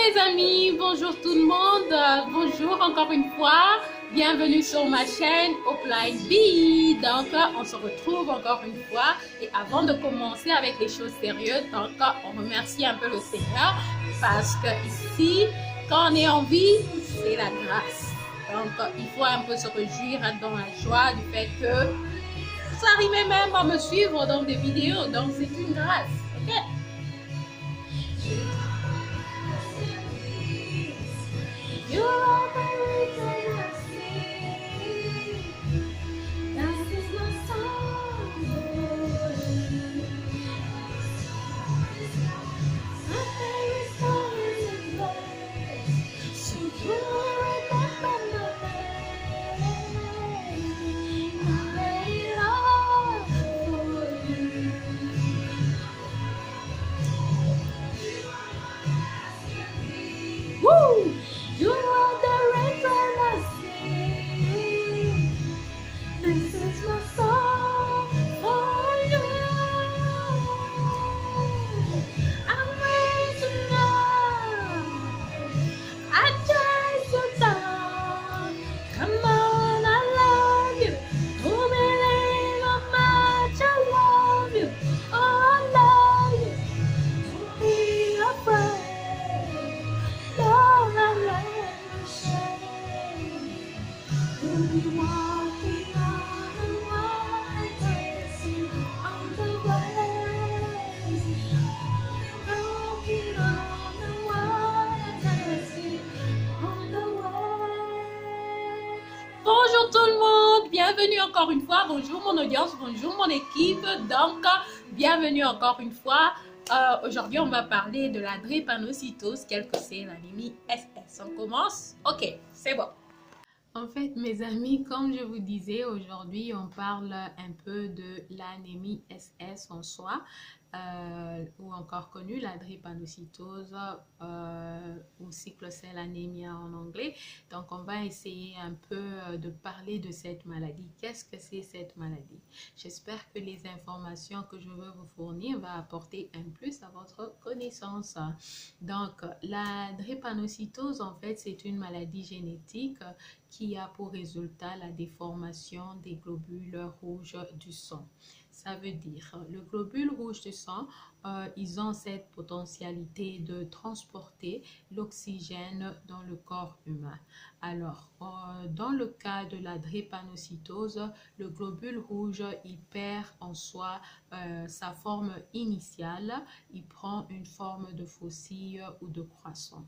mes amis, bonjour tout le monde, bonjour encore une fois, bienvenue sur ma chaîne Upline Bee. Donc on se retrouve encore une fois et avant de commencer avec les choses sérieuses, donc on remercie un peu le Seigneur parce que ici, quand on est en vie, c'est la grâce. Donc il faut un peu se réjouir dans la joie du fait que vous arrivez même à me suivre dans des vidéos, donc c'est une grâce, ok? You are the reason I sing. That is my song. My favorite song is in place. So you remember my name. I made it all for you. Woo! You are the reason I sing. This is my song for you. I'm reaching out. I chase you down. Come on, I love you. Don't believe how much I love you. Oh, I love you. Don't be afraid. Lord, I never shame. We'll be walking on the waters, on the waves. Walking on the waters, on the waves. Bonjour tout le monde, bienvenue encore une fois. Bonjour mon audience, bonjour mon équipe. Donc, bienvenue encore une fois. Aujourd'hui, on va parler de la drépanocytose. Quelle que c'est l'anémie SS? On commence? Ok, c'est bon. En fait, mes amis, comme je vous disais, aujourd'hui, on parle un peu de l'anémie SS en soi, ou encore connue, la drépanocytose, ou sickle cell anemia en anglais. Donc, on va essayer un peu de parler de cette maladie. Qu'est-ce que c'est cette maladie? J'espère que les informations que je veux vous fournir vont apporter un plus à votre connaissance. Donc, la drépanocytose, en fait, c'est une maladie génétique qui a pour résultat la déformation des globules rouges du sang. Ça veut dire, le globule rouge du sang, ils ont cette potentialité de transporter l'oxygène dans le corps humain. Alors, dans le cas de la drépanocytose, le globule rouge, il perd en soi sa forme initiale, il prend une forme de faucille ou de croissant,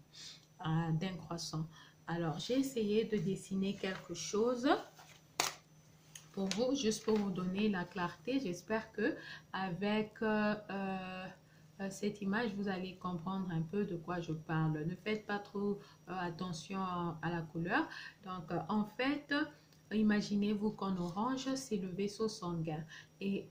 d'un croissant. Alors, j'ai essayé de dessiner quelque chose pour vous, juste pour vous donner la clarté. J'espère que avec cette image, vous allez comprendre un peu de quoi je parle. Ne faites pas trop attention à la couleur. Donc, en fait, imaginez-vous qu'en orange, c'est le vaisseau sanguin. Et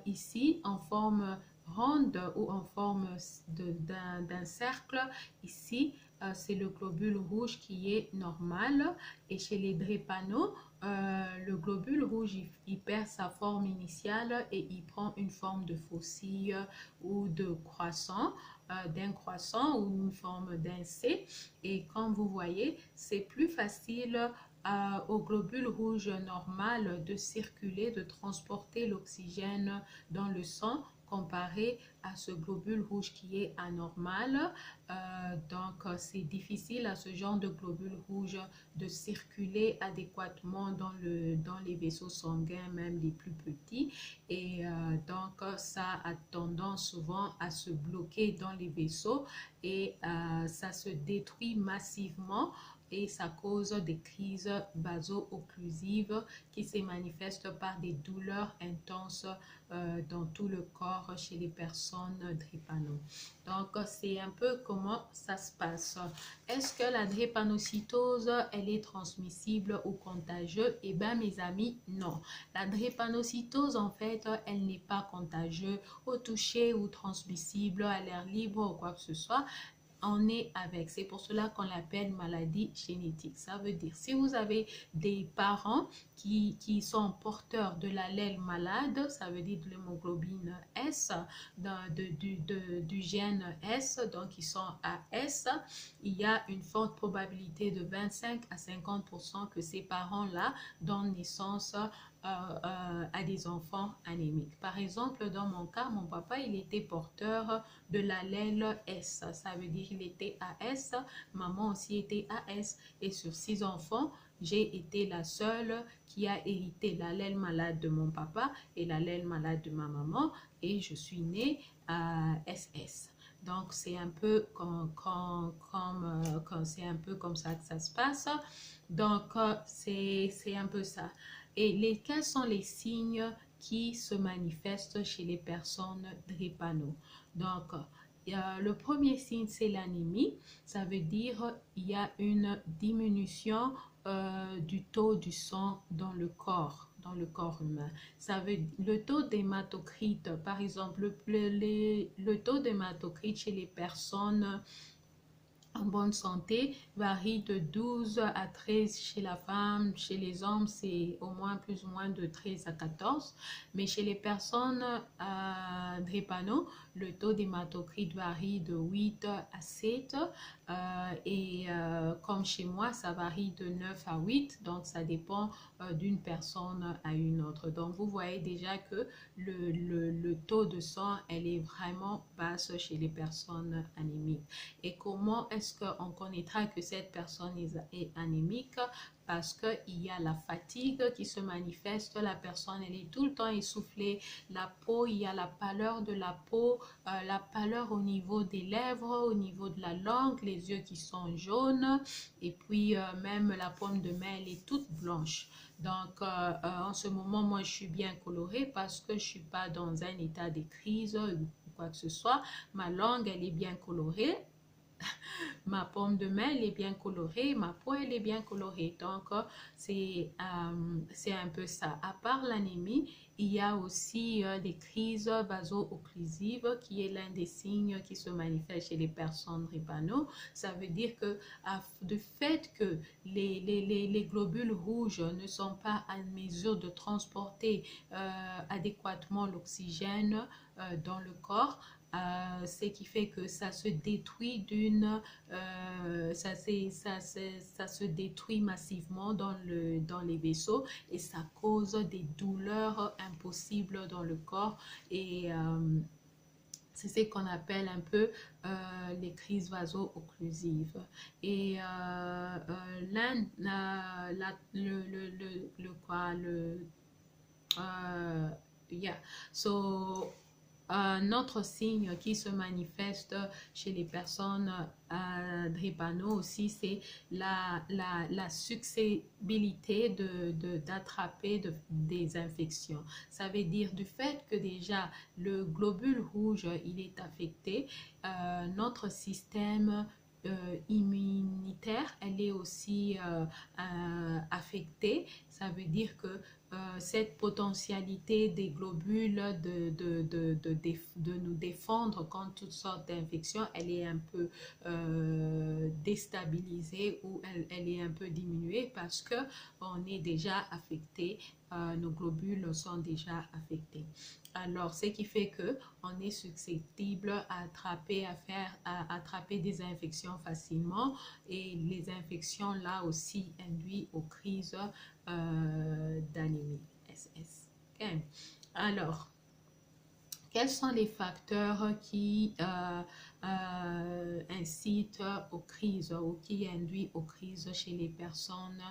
ici, en forme ronde ou en forme d'un cercle, ici, c'est le globule rouge qui est normal. Et chez les drépano, le globule rouge, il perd sa forme initiale et il prend une forme de faucille ou de croissant, d'un croissant ou une forme d'un C. Et comme vous voyez, c'est plus facile au globule rouge normal de circuler, de transporter l'oxygène dans le sang comparé à ce globule rouge qui est anormal. Donc, c'est difficile à ce genre de globule rouge de circuler adéquatement dans les vaisseaux sanguins, même les plus petits. Et donc, ça a tendance souvent à se bloquer dans les vaisseaux et ça se détruit massivement. Et ça cause des crises vaso-occlusives qui se manifestent par des douleurs intenses dans tout le corps chez les personnes drépano. Donc, c'est un peu comment ça se passe. Est-ce que la drépanocytose, elle est transmissible ou contagieuse? Eh bien, mes amis, non. La drépanocytose, en fait, elle n'est pas contagieuse au toucher ou transmissible à l'air libre ou quoi que ce soit. On est avec. C'est pour cela qu'on l'appelle maladie génétique. Ça veut dire, si vous avez des parents qui sont porteurs de l'allèle malade, ça veut dire de l'hémoglobine S, du gène S, donc ils sont AS, il y a une forte probabilité de 25 à 50% que ces parents-là donnent naissance à des enfants anémiques. Par exemple, dans mon cas, mon papa, il était porteur de l'allèle S. Ça veut dire qu'il était AS, maman aussi était AS. Et sur 6 enfants, j'ai été la seule qui a hérité l'allèle malade de mon papa et l'allèle malade de ma maman. Et je suis née à SS. Donc, c'est un peu c'est un peu comme ça que ça se passe. Donc, c'est un peu ça. Et quels sont les signes qui se manifestent chez les personnes drépano? Donc, le premier signe, c'est l'anémie. Ça veut dire il y a une diminution du taux du sang dans le corps humain. Le taux d'hématocrite, par exemple, le taux d'hématocrite chez les personnes en bonne santé varie de 12 à 13 chez la femme. Chez les hommes, c'est au moins plus ou moins de 13 à 14. Mais chez les personnes drépano, le taux d'hématocrite varie de 8 à 7. Comme chez moi, ça varie de 9 à 8. Donc, ça dépend d'une personne à une autre. Donc, vous voyez déjà que le taux de sang, elle est vraiment basse chez les personnes anémiques. Et comment est-ce qu'on connaîtra que cette personne est anémique? Parce qu'il y a la fatigue qui se manifeste, la personne elle est tout le temps essoufflée, la peau, il y a la pâleur de la peau, la pâleur au niveau des lèvres, au niveau de la langue, les yeux qui sont jaunes, et puis même la paume de main elle est toute blanche. Donc en ce moment, moi je suis bien colorée parce que je ne suis pas dans un état de crise ou quoi que ce soit. Ma langue elle est bien colorée. Ma paume de main, elle est bien colorée. Ma peau, elle est bien colorée. Donc, c'est un peu ça. À part l'anémie, il y a aussi des crises vaso-occlusives qui est l'un des signes qui se manifeste chez les personnes drépano. Ça veut dire que du fait que les globules rouges ne sont pas en mesure de transporter adéquatement l'oxygène dans le corps, ce qui fait que ça se détruit ça se détruit massivement dans les vaisseaux et ça cause des douleurs impossibles dans le corps et c'est ce qu'on appelle un peu les crises vaso-occlusives. Et yeah. So, un autre signe qui se manifeste chez les personnes drépano aussi, c'est la susceptibilité d'attraper des infections. Ça veut dire du fait que déjà le globule rouge, il est affecté, notre système immunitaire, elle est aussi affectée. Ça veut dire que cette potentialité des globules de nous défendre contre toutes sortes d'infections, elle est un peu déstabilisée ou elle est un peu diminuée parce que on est déjà affecté, nos globules sont déjà affectés. Alors, ce qui fait que on est susceptible à attraper des infections facilement et les infections là aussi induisent aux crises d'anémie SS. Okay. Alors, quels sont les facteurs qui incitent aux crises ou qui induisent aux crises chez les personnes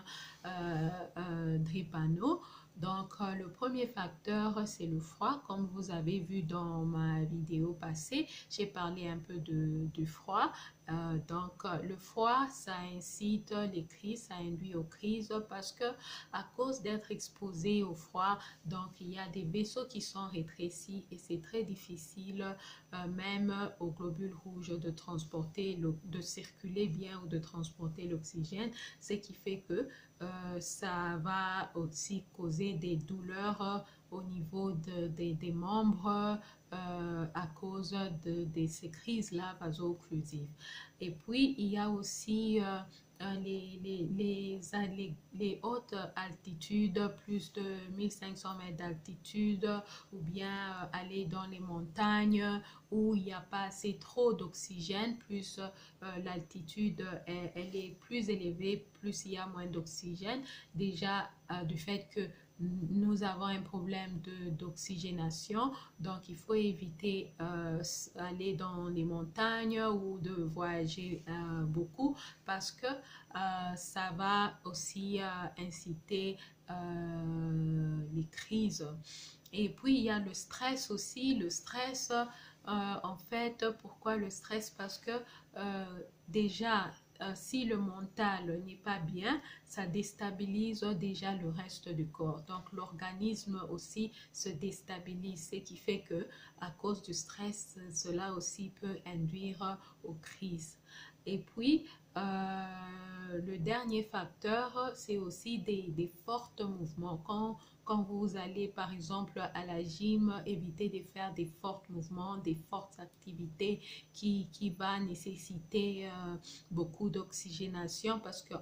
drépano? Donc, le premier facteur, c'est le froid. Comme vous avez vu dans ma vidéo passée, j'ai parlé un peu du froid. Donc, le froid, ça incite les crises, ça induit aux crises parce que à cause d'être exposé au froid, donc il y a des vaisseaux qui sont rétrécis et c'est très difficile même aux globules rouges de de circuler bien ou de transporter l'oxygène, ce qui fait que ça va aussi causer des douleurs au niveau des membres à cause de ces crises-là vaso-occlusives. Et puis, il y a aussi les hautes altitudes, plus de 1500 mètres d'altitude, ou bien aller dans les montagnes où il n'y a pas assez trop d'oxygène, plus l'altitude elle est plus élevée, plus il y a moins d'oxygène. Déjà, du fait que nous avons un problème d'oxygénation, donc il faut éviter aller dans les montagnes ou de voyager beaucoup parce que ça va aussi inciter les crises. Et puis il y a le stress aussi. Le stress, en fait, pourquoi le stress? Parce que déjà, si le mental n'est pas bien, ça déstabilise déjà le reste du corps. Donc l'organisme aussi se déstabilise, ce qui fait que à cause du stress, cela aussi peut induire aux crises. Et puis, le dernier facteur, c'est aussi des forts mouvements. Quand vous allez par exemple à la gym, évitez de faire des forts mouvements, des fortes activités qui va nécessiter beaucoup d'oxygénation parce que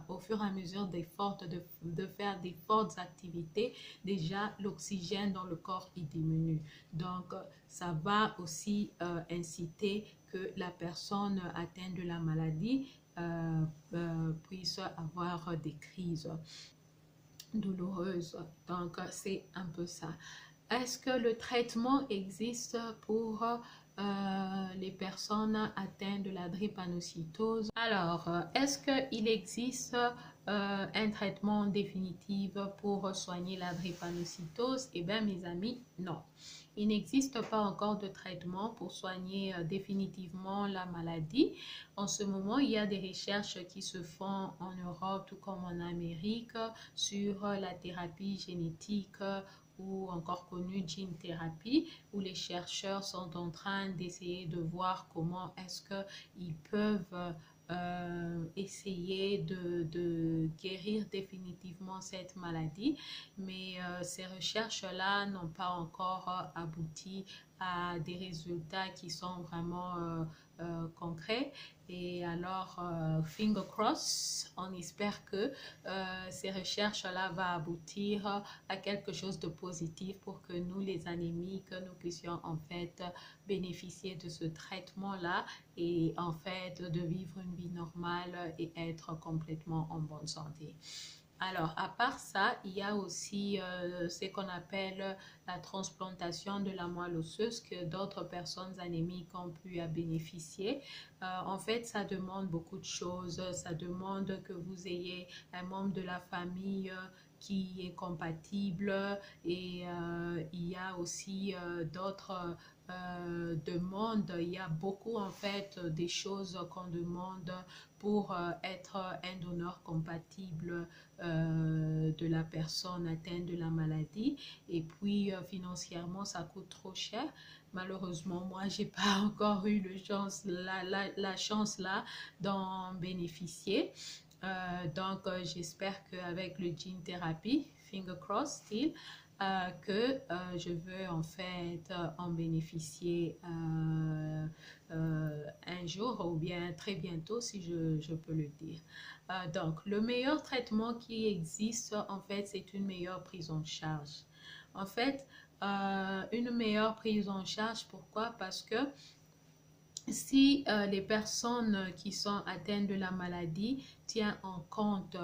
au fur et à mesure de faire des fortes activités, déjà l'oxygène dans le corps il diminue. Donc, ça va aussi inciter que la personne atteinte de la maladie puisse avoir des crises douloureuses. Donc, c'est un peu ça. Est-ce que le traitement existe pour les personnes atteintes de la drépanocytose? Alors, est-ce qu'il existe un traitement définitif pour soigner la drépanocytose? Eh bien, mes amis, non. Il n'existe pas encore de traitement pour soigner définitivement la maladie. En ce moment, il y a des recherches qui se font en Europe, tout comme en Amérique, sur la thérapie génétique ou encore connue gene therapy, où les chercheurs sont en train d'essayer de voir comment est-ce qu'ils peuvent essayer de guérir définitivement cette maladie. Mais ces recherches-là n'ont pas encore abouti à des résultats qui sont vraiment concrets. Et alors, finger cross, on espère que ces recherches-là vont aboutir à quelque chose de positif pour que nous, les anémiques, nous puissions en fait bénéficier de ce traitement-là et en fait de vivre une vie normale et être complètement en bonne santé. Alors, à part ça, il y a aussi ce qu'on appelle la transplantation de la moelle osseuse que d'autres personnes anémiques ont pu bénéficier. En fait, ça demande beaucoup de choses. Ça demande que vous ayez un membre de la famille qui est compatible et il y a aussi d'autres demandes. Il y a beaucoup en fait des choses qu'on demande pour être un donneur compatible de la personne atteinte de la maladie. Et puis financièrement, ça coûte trop cher. Malheureusement, moi, j'ai pas encore eu la chance là d'en bénéficier. Donc, j'espère qu'avec le gene therapy, finger cross still, que je veux en fait en bénéficier un jour ou bien très bientôt si je peux le dire. Donc, le meilleur traitement qui existe en fait, c'est une meilleure prise en charge. En fait, une meilleure prise en charge, pourquoi? Parce que si les personnes qui sont atteintes de la maladie tiennent en compte,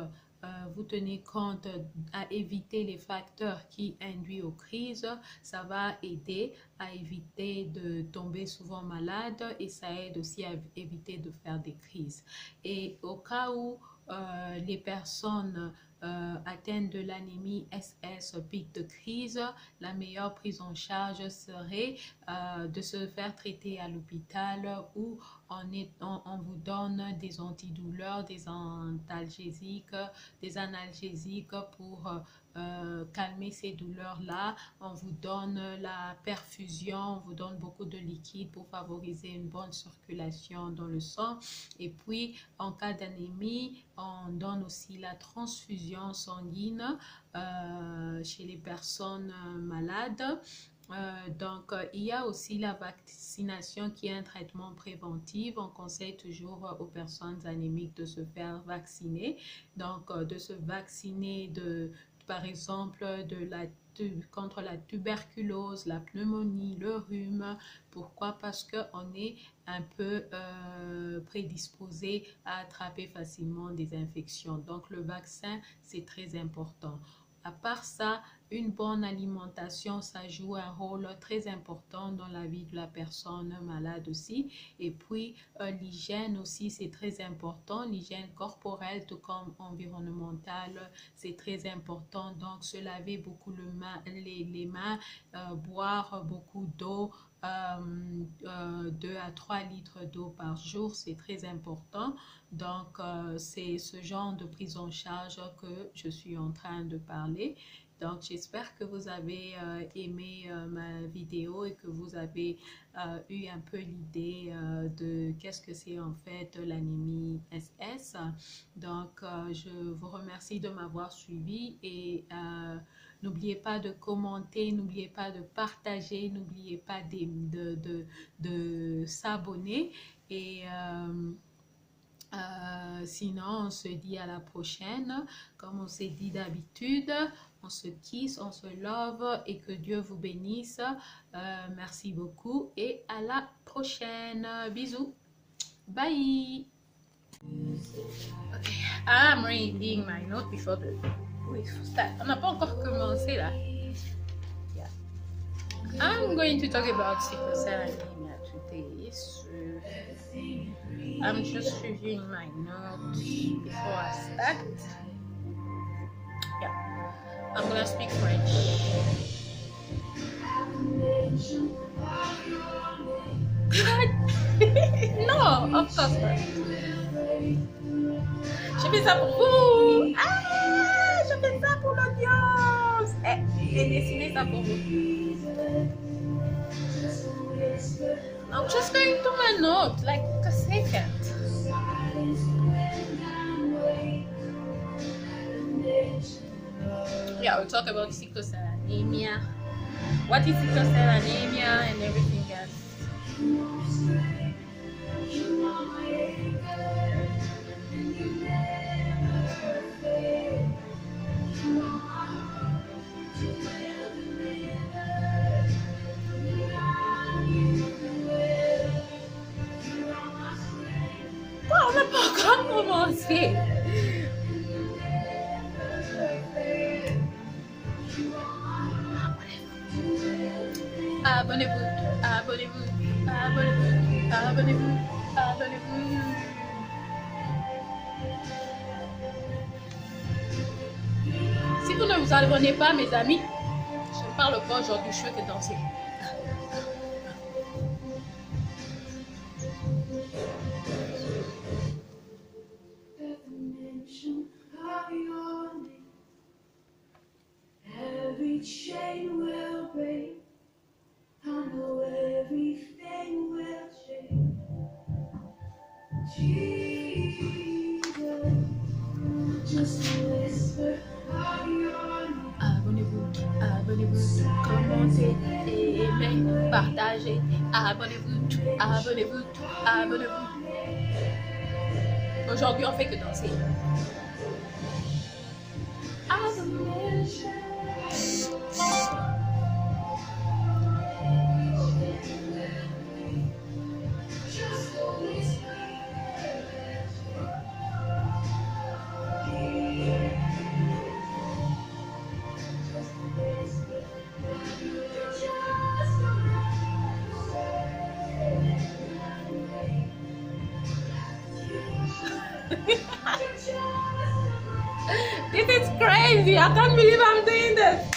vous tenez compte à éviter les facteurs qui induisent aux crises, ça va aider à éviter de tomber souvent malade et ça aide aussi à éviter de faire des crises. Et au cas où les personnes atteintes de l'anémie SS pic de crise, la meilleure prise en charge serait de se faire traiter à l'hôpital où on vous donne des antidouleurs, des analgésiques pour calmer ces douleurs-là. On vous donne la perfusion, on vous donne beaucoup de liquide pour favoriser une bonne circulation dans le sang. Et puis, en cas d'anémie, on donne aussi la transfusion sanguine chez les personnes malades. Il y a aussi la vaccination qui est un traitement préventif. On conseille toujours aux personnes anémiques de se faire vacciner. De se vacciner par exemple, contre la tuberculose, la pneumonie, le rhume. Pourquoi? Parce qu'on est un peu prédisposé à attraper facilement des infections. Donc, le vaccin, c'est très important. À part ça, une bonne alimentation, ça joue un rôle très important dans la vie de la personne malade aussi. Et puis, l'hygiène aussi, c'est très important. L'hygiène corporelle, tout comme environnementale, c'est très important. Donc, se laver beaucoup les mains, boire beaucoup d'eau, 2 à 3 litres d'eau par jour, c'est très important. C'est ce genre de prise en charge que je suis en train de parler. Donc, j'espère que vous avez aimé ma vidéo et que vous avez eu un peu l'idée de qu'est-ce que c'est en fait l'anémie SS. Je vous remercie de m'avoir suivi et n'oubliez pas de commenter, n'oubliez pas de partager, n'oubliez pas de s'abonner et sinon, on se dit à la prochaine. Comme on s'est dit d'habitude, on se kiss, on se love et que Dieu vous bénisse. Merci beaucoup et à la prochaine. Bisous. Bye. Okay. I'm reading my note before the... On n'a pas encore commencé là. Yeah. I'm going to talk about sickle cell anemia today. So I'm just reviewing my notes before I start. Yeah, I'm gonna speak French. No, of course not. Je fais ça pour vous. Ah, je fais ça pour l'audience. J'ai dessiné ça pour vous. I'm just going to my note, like a second. Yeah, we'll talk about sickle cell anemia. What is sickle cell anemia and everything else. On n'a pas encore commencé. Abonnez-vous, abonnez-vous, abonnez-vous, abonnez-vous, abonnez-vous. Si vous ne vous abonnez pas, mes amis, je ne parle pas aujourd'hui, je fais que danser. Every chain will break. I know everything will change. Jesus, just a whisper of your name. Abonnez-vous, abonnez-vous, commentez, aimez, partagez. Abonnez-vous, abonnez-vous, abonnez-vous. Aujourd'hui, on fait que danser. This is crazy. I can't believe I'm doing this.